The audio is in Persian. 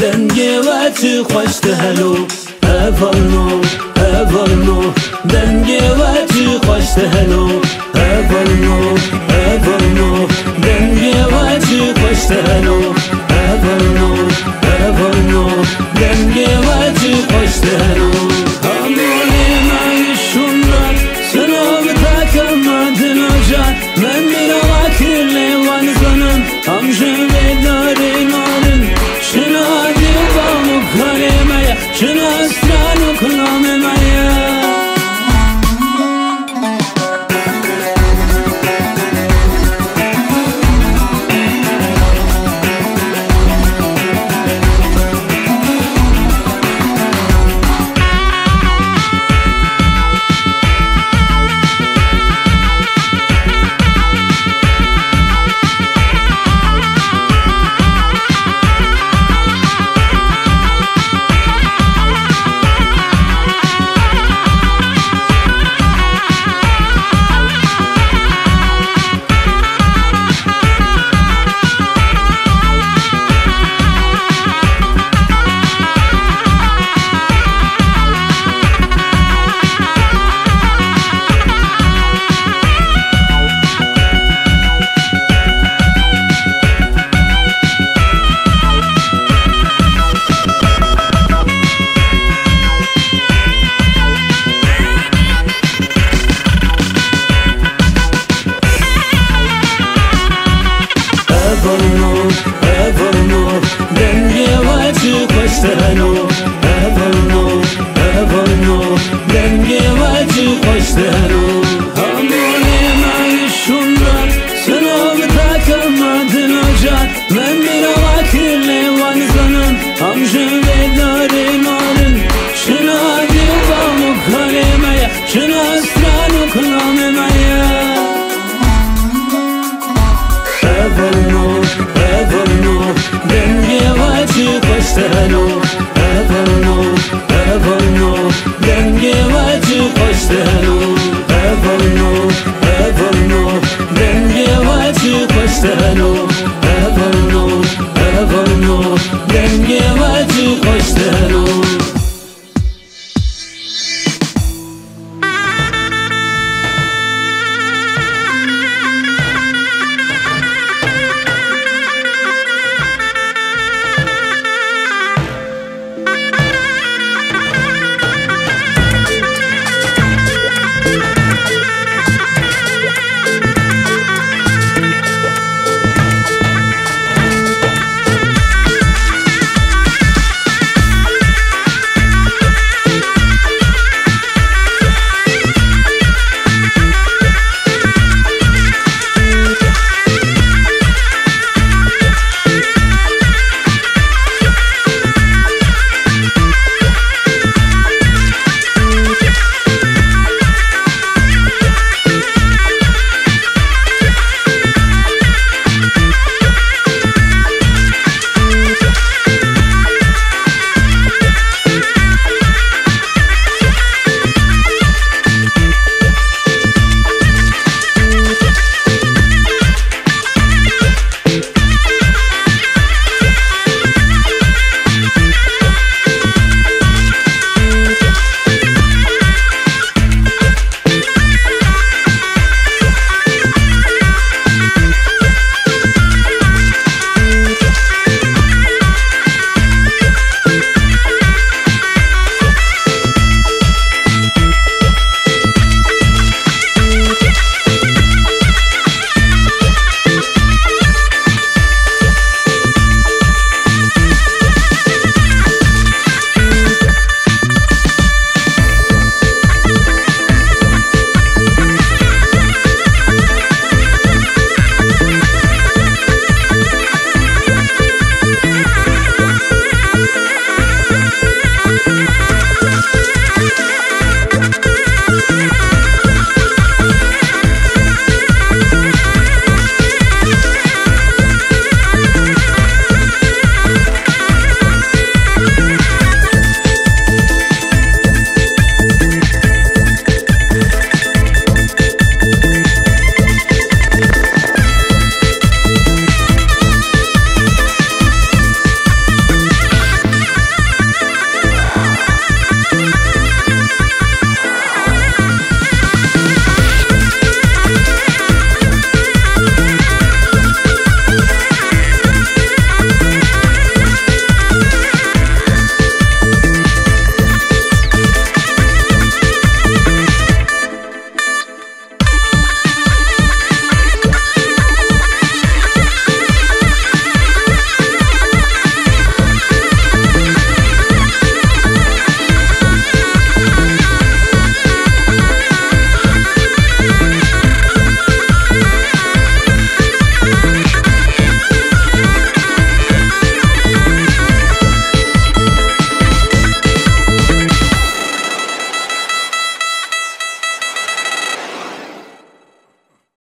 دنگی و چی خوش دهلو اولنو اولنو دنگی و چی خوش دهلو اولنو اولنو دنگی و چی خوش دهلو اولنو اولنو دنگی و چی خوش دهلو همونی من شونر سنو بتاکم مدنجات من میرم اکر لیوان کنم همشون بیداری نارن شنا دیوام و کلمه شنا استران و کلمه اولنو دنگی و چی خوش دهلو اولنو اولنو دنگی و چی خوش دهلو همونی من شونر سنو بتاکم مدنجات من میرم اکر لیوان کنم همشون بیداری نارن شنا دیوام و کلمه شنا استران و کلمه اولنو اولنو دنگی و چی خوش دهلو اولنو اولنو دنگی و چی خوش دهلو اولنو اولنو دنگی و چی خوش دهلو اولنو اولنو دنگی و چی خوش دهلو